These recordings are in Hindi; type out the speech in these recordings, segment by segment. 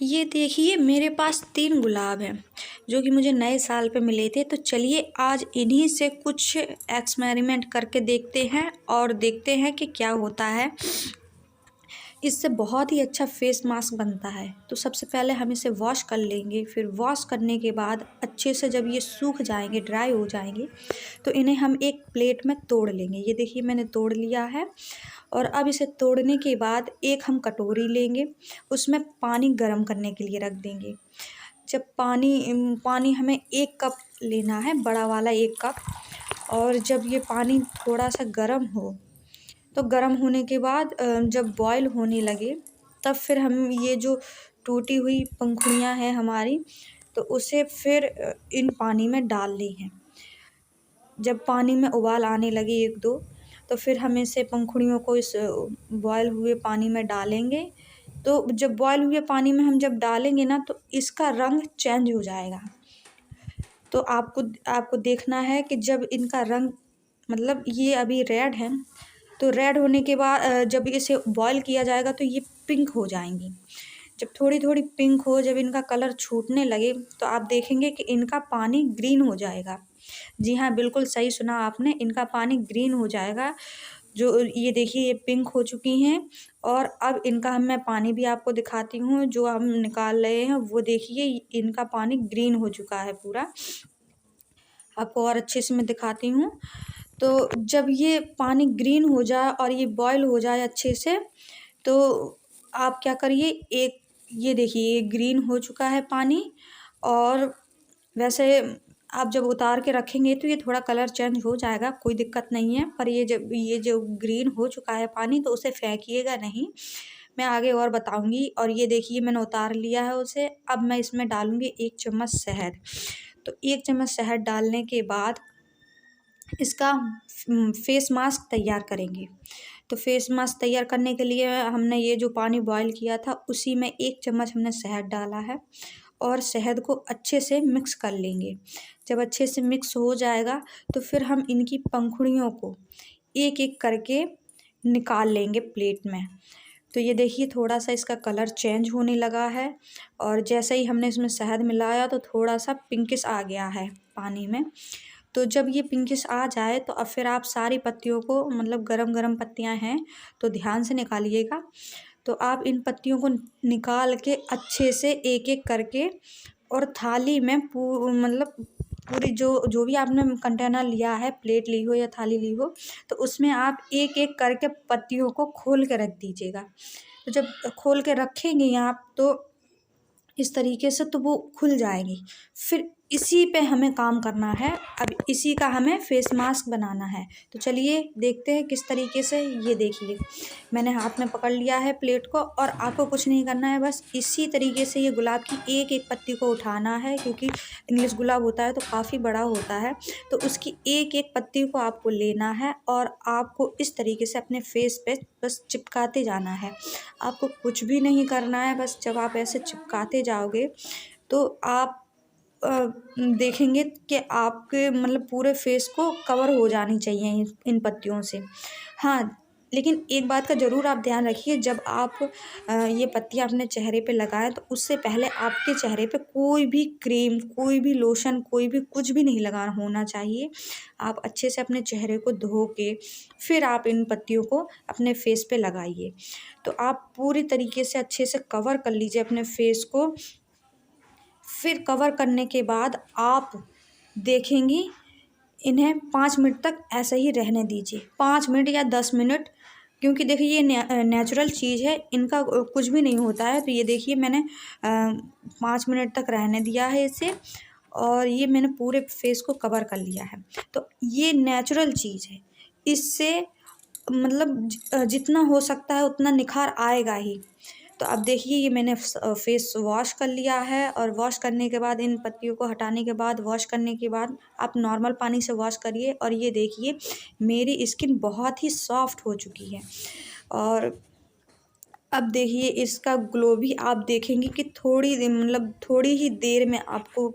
ये देखिए मेरे पास 3 गुलाब हैं, जो कि मुझे नए साल पे मिले थे। तो चलिए आज इन्हीं से कुछ एक्सपेरिमेंट करके देखते हैं और देखते हैं कि क्या होता है। इससे बहुत ही अच्छा फेस मास्क बनता है। तो सबसे पहले हम इसे वॉश कर लेंगे, फिर वॉश करने के बाद अच्छे से जब ये सूख जाएंगे, ड्राई हो जाएंगे, तो इन्हें हम एक प्लेट में तोड़ लेंगे। ये देखिए मैंने तोड़ लिया है। और अब इसे तोड़ने के बाद एक हम कटोरी लेंगे, उसमें पानी गर्म करने के लिए रख देंगे। जब पानी हमें 1 कप लेना है, बड़ा वाला 1 कप। और जब ये पानी थोड़ा सा गर्म हो, तो गर्म होने के बाद जब बॉयल होने लगे, तब फिर हम ये जो टूटी हुई पंखुड़ियाँ हैं हमारी, तो उसे फिर इन पानी में डाल ली हैं। जब पानी में उबाल आने लगे 1-2, तो फिर हम इसे पंखुड़ियों को इस बॉयल हुए पानी में डालेंगे। तो जब बॉयल हुए पानी में हम जब डालेंगे ना, तो इसका रंग चेंज हो जाएगा। तो आपको आपको देखना है कि जब इनका रंग, मतलब ये अभी रेड है, तो रेड होने के बाद जब इसे बॉयल किया जाएगा तो ये पिंक हो जाएंगी। जब थोड़ी थोड़ी पिंक हो, जब इनका कलर छूटने लगे, तो आप देखेंगे कि इनका पानी ग्रीन हो जाएगा। जी हाँ, बिल्कुल सही सुना आपने, इनका पानी ग्रीन हो जाएगा। जो ये देखिए ये पिंक हो चुकी हैं। और अब इनका मैं पानी भी आपको दिखाती हूँ, जो हम निकाल रहे हैं वो देखिए इनका पानी ग्रीन हो चुका है पूरा। आपको और अच्छे से मैं दिखाती हूँ। तो जब ये पानी ग्रीन हो जाए और ये बॉयल हो जाए अच्छे से, तो आप क्या करिए, एक ये देखिए ये ग्रीन हो चुका है पानी। और वैसे आप जब उतार के रखेंगे तो ये थोड़ा कलर चेंज हो जाएगा, कोई दिक्कत नहीं है। पर ये जब ये जो ग्रीन हो चुका है पानी, तो उसे फेंकिएगा नहीं, मैं आगे और बताऊंगी। और ये देखिए मैंने उतार लिया है उसे। अब मैं इसमें डालूंगी 1 चम्मच शहद। तो 1 चम्मच शहद डालने के बाद इसका फेस मास्क तैयार करेंगे। तो फेस मास्क तैयार करने के लिए हमने ये जो पानी बॉयल किया था, उसी में 1 चम्मच हमने शहद डाला है। और शहद को अच्छे से मिक्स कर लेंगे। जब अच्छे से मिक्स हो जाएगा, तो फिर हम इनकी पंखुड़ियों को एक एक करके निकाल लेंगे प्लेट में। तो ये देखिए थोड़ा सा इसका कलर चेंज होने लगा है। और जैसे ही हमने इसमें शहद मिलाया, तो थोड़ा सा पिंकिश आ गया है पानी में। तो जब ये पिंकिश आ जाए, तो अब फिर आप सारी पत्तियों को, मतलब गरम-गरम पत्तियां हैं तो ध्यान से निकालिएगा। तो आप इन पत्तियों को निकाल के अच्छे से एक-एक करके, और थाली में मतलब पूरी जो जो भी आपने कंटेनर लिया है, प्लेट ली हो या थाली ली हो, तो उसमें आप एक-एक करके पत्तियों को खोल के रख दीजिएगा। तो जब खोल के रखेंगे आप, तो इस तरीके से तो वो खुल जाएगी। फिर इसी पे हमें काम करना है। अब इसी का हमें फेस मास्क बनाना है। तो चलिए देखते हैं किस तरीके से। ये देखिए मैंने हाथ में पकड़ लिया है प्लेट को, और आपको कुछ नहीं करना है, बस इसी तरीके से ये गुलाब की एक एक पत्ती को उठाना है, क्योंकि इंग्लिश गुलाब होता है तो काफ़ी बड़ा होता है। तो उसकी एक एक पत्ती को आपको लेना है, और आपको इस तरीके से अपने फेस पे बस चिपकाते जाना है। आपको कुछ भी नहीं करना है, बस जब आप ऐसे चिपकाते जाओगे, तो आप देखेंगे कि आपके मतलब पूरे फेस को कवर हो जानी चाहिए इन पत्तियों से। हाँ, लेकिन एक बात का ज़रूर आप ध्यान रखिए, जब आप ये पत्तियाँ अपने चेहरे पे लगाएं, तो उससे पहले आपके चेहरे पे कोई भी क्रीम, कोई भी लोशन, कोई भी कुछ भी नहीं लगा होना चाहिए। आप अच्छे से अपने चेहरे को धो के फिर आप इन पत्तियों को अपने फेस पे लगाइए। तो आप पूरी तरीके से अच्छे से कवर कर लीजिए अपने फेस को। फिर कवर करने के बाद आप देखेंगी, इन्हें 5 मिनट तक ऐसे ही रहने दीजिए, 5 मिनट या 10 मिनट। क्योंकि देखिए ये नेचुरल चीज़ है, इनका कुछ भी नहीं होता है। तो ये देखिए मैंने 5 मिनट तक रहने दिया है इसे, और ये मैंने पूरे फेस को कवर कर लिया है। तो ये नेचुरल चीज़ है, इससे मतलब जितना हो सकता है उतना निखार आएगा ही। तो अब देखिए ये मैंने फेस वॉश कर लिया है, और वॉश करने के बाद, इन पत्तियों को हटाने के बाद, वॉश करने के बाद आप नॉर्मल पानी से वॉश करिए। और ये देखिए मेरी स्किन बहुत ही सॉफ्ट हो चुकी है। और अब देखिए इसका ग्लो भी आप देखेंगे कि थोड़ी ही देर में आपको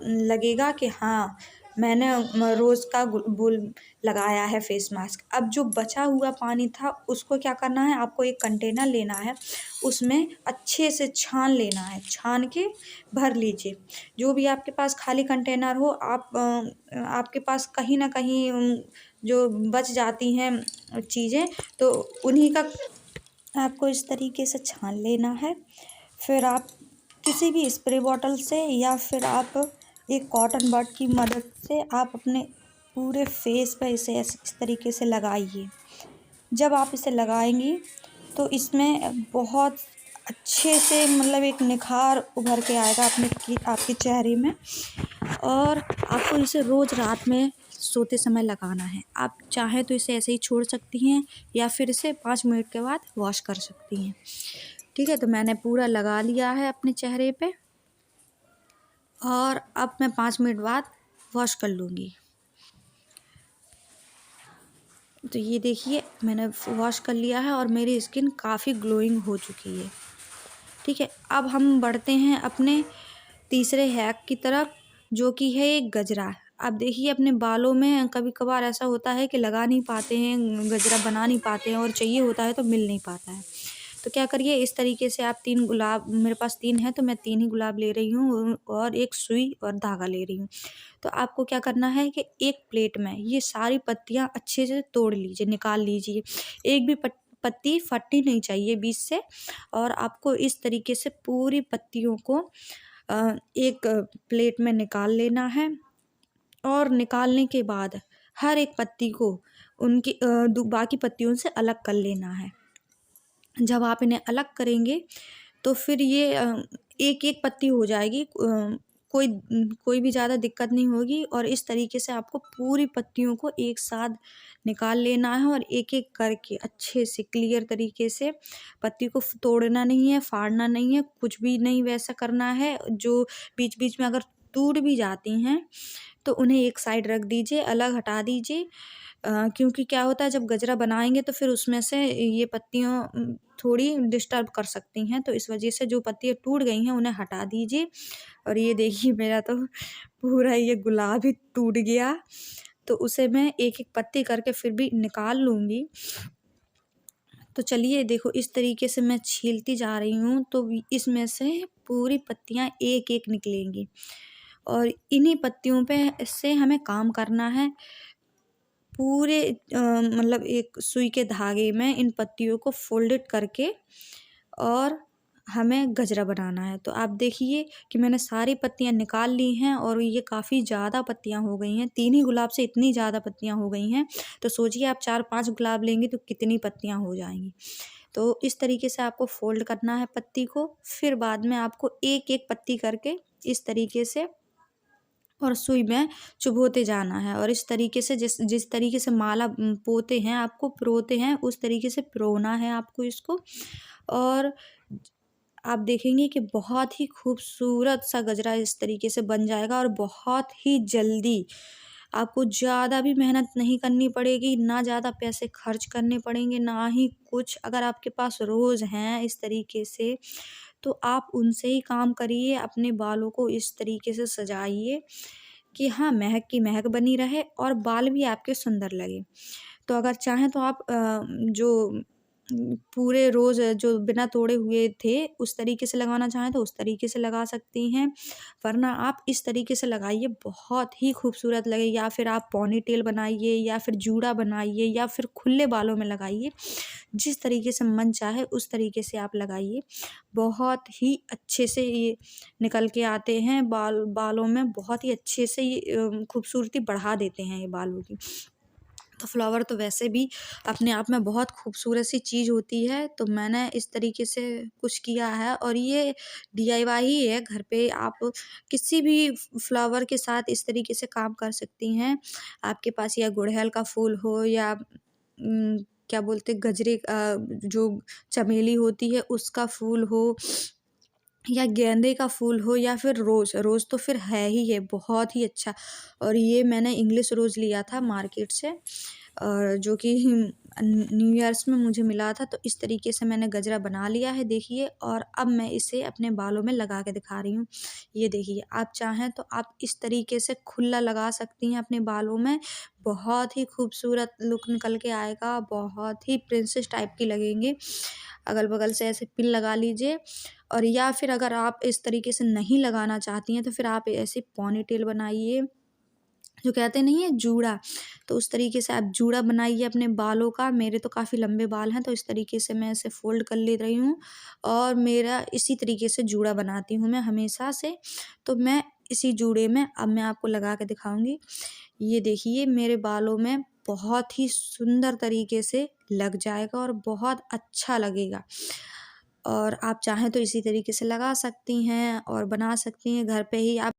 लगेगा कि हाँ, मैंने रोज़ का बुल लगाया है फेस मास्क। अब जो बचा हुआ पानी था उसको क्या करना है, आपको एक कंटेनर लेना है, उसमें अच्छे से छान लेना है, छान के भर लीजिए। जो भी आपके पास खाली कंटेनर हो, आपके पास कहीं न कहीं जो बच जाती हैं चीज़ें, तो उन्हीं का आपको इस तरीके से छान लेना है। फिर आप किसी भी स्प्रे बॉटल से या फिर आप एक कॉटन बड की मदद से आप अपने पूरे फेस पे इसे इस तरीके से लगाइए। जब आप इसे लगाएंगी तो इसमें बहुत अच्छे से मतलब एक निखार उभर के आएगा आपके चेहरे में। और आपको इसे रोज़ रात में सोते समय लगाना है। आप चाहें तो इसे ऐसे ही छोड़ सकती हैं या फिर इसे 5 मिनट के बाद वॉश कर सकती हैं। ठीक है, तो मैंने पूरा लगा लिया है अपने चेहरे पे और अब मैं 5 मिनट बाद वॉश कर लूँगी। तो ये देखिए मैंने वॉश कर लिया है और मेरी स्किन काफ़ी ग्लोइंग हो चुकी है। ठीक है, अब हम बढ़ते हैं अपने तीसरे हैक की तरफ, जो कि है एक गजरा। आप देखिए अपने बालों में कभी कभार ऐसा होता है कि लगा नहीं पाते हैं, गजरा बना नहीं पाते हैं और चाहिए होता है तो मिल नहीं पाता है। तो क्या करिए, इस तरीके से आप 3 गुलाब, मेरे पास 3 है तो मैं 3 ही गुलाब ले रही हूँ और एक सुई और धागा ले रही हूँ। तो आपको क्या करना है कि एक प्लेट में ये सारी पत्तियाँ अच्छे से तोड़ लीजिए, निकाल लीजिए। एक भी पत्ती फटनी नहीं चाहिए बीच से। और आपको इस तरीके से पूरी पत्तियों को एक प्लेट में निकाल लेना है। और निकालने के बाद हर एक पत्ती को उनकी बाकी पत्तियों से अलग कर लेना है। जब आप इन्हें अलग करेंगे तो फिर ये एक एक पत्ती हो जाएगी, कोई भी ज़्यादा दिक्कत नहीं होगी। और इस तरीके से आपको पूरी पत्तियों को एक साथ निकाल लेना है और एक एक करके अच्छे से क्लियर तरीके से, पत्ती को तोड़ना नहीं है, फाड़ना नहीं है, कुछ भी नहीं वैसा करना है। जो बीच बीच में अगर टूट भी जाती हैं तो उन्हें एक साइड रख दीजिए, अलग हटा दीजिए। क्योंकि क्या होता है, जब गजरा बनाएंगे तो फिर उसमें से ये पत्तियाँ थोड़ी डिस्टर्ब कर सकती हैं, तो इस वजह से जो पत्तियाँ टूट गई हैं उन्हें हटा दीजिए। और ये देखिए मेरा तो पूरा ये गुलाब ही टूट गया, तो उसे मैं एक एक पत्ती करके फिर भी निकाल लूँगी। तो चलिए देखो, इस तरीके से मैं छीलती जा रही हूँ तो इसमें से पूरी पत्तियाँ एक एक निकलेंगी और इन्हीं पत्तियों पे से हमें काम करना है। पूरे मतलब एक सुई के धागे में इन पत्तियों को फोल्डेड करके और हमें गजरा बनाना है। तो आप देखिए कि मैंने सारी पत्तियाँ निकाल ली हैं और ये काफ़ी ज़्यादा पत्तियाँ हो गई हैं। 3 ही गुलाब से इतनी ज़्यादा पत्तियाँ हो गई हैं, तो सोचिए आप 4-5 गुलाब लेंगी तो कितनी पत्तियाँ हो जाएंगी। तो इस तरीके से आपको फोल्ड करना है पत्ती को। फिर बाद में आपको एक एक पत्ती करके इस तरीके से और सुई में चुभोते जाना है। और इस तरीके से जिस जिस तरीके से माला पोते हैं, आपको पिरोते हैं, उस तरीके से पिरोना है आपको इसको। और आप देखेंगे कि बहुत ही खूबसूरत सा गजरा इस तरीके से बन जाएगा और बहुत ही जल्दी। आपको ज़्यादा भी मेहनत नहीं करनी पड़ेगी, ना ज़्यादा पैसे खर्च करने पड़ेंगे, ना ही कुछ। अगर आपके पास रोज़ हैं इस तरीके से, तो आप उनसे ही काम करिए, अपने बालों को इस तरीके से सजाइए कि हाँ, महक की महक बनी रहे और बाल भी आपके सुंदर लगे। तो अगर चाहें तो आप जो पूरे रोज़ जो बिना तोड़े हुए थे, उस तरीके से लगाना चाहें तो उस तरीके से लगा सकती हैं, वरना आप इस तरीके से लगाइए, बहुत ही खूबसूरत लगे। या फिर आप पोनीटेल बनाइए या फिर जूड़ा बनाइए या फिर खुले बालों में लगाइए, जिस तरीके से मन चाहे उस तरीके से आप लगाइए। बहुत ही अच्छे से ये निकल के आते हैं बालों में, बहुत ही अच्छे से ये खूबसूरती बढ़ा देते हैं ये बालों की। तो फ्लावर तो वैसे भी अपने आप में बहुत खूबसूरत सी चीज़ होती है, तो मैंने इस तरीके से कुछ किया है और ये डीआईवाई ही है। घर पे आप किसी भी फ्लावर के साथ इस तरीके से काम कर सकती हैं। आपके पास या गुड़हल का फूल हो या क्या बोलते गजरे जो चमेली होती है उसका फूल हो या गेंदे का फूल हो या फिर रोज़ तो फिर है ही है बहुत ही अच्छा। और ये मैंने इंग्लिश रोज़ लिया था मार्केट से, और जो कि न्यू ईयर्स में मुझे मिला था। तो इस तरीके से मैंने गजरा बना लिया है देखिए, और अब मैं इसे अपने बालों में लगा के दिखा रही हूँ। ये देखिए, आप चाहें तो आप इस तरीके से खुला लगा सकती हैं अपने बालों में। बहुत ही खूबसूरत लुक निकल के आएगा, बहुत ही प्रिंसेस टाइप की लगेंगे। अगल-बगल से ऐसे पिन लगा लीजिए, और या फिर अगर आप इस तरीके से नहीं लगाना चाहती हैं तो फिर आप ऐसे पोनीटेल बनाइए, जो कहते नहीं है जूड़ा, तो उस तरीके से आप जूड़ा बनाइए अपने बालों का। मेरे तो काफ़ी लंबे बाल हैं, तो इस तरीके से मैं इसे फ़ोल्ड कर ले रही हूँ, और मेरा इसी तरीके से जूड़ा बनाती हूँ मैं हमेशा से। तो मैं इसी जूड़े में अब मैं आपको लगा के दिखाऊँगी। ये देखिए, मेरे बालों में बहुत ही सुंदर तरीके से लग जाएगा और बहुत अच्छा लगेगा। और आप चाहें तो इसी तरीके से लगा सकती हैं और बना सकती हैं घर पे ही आप।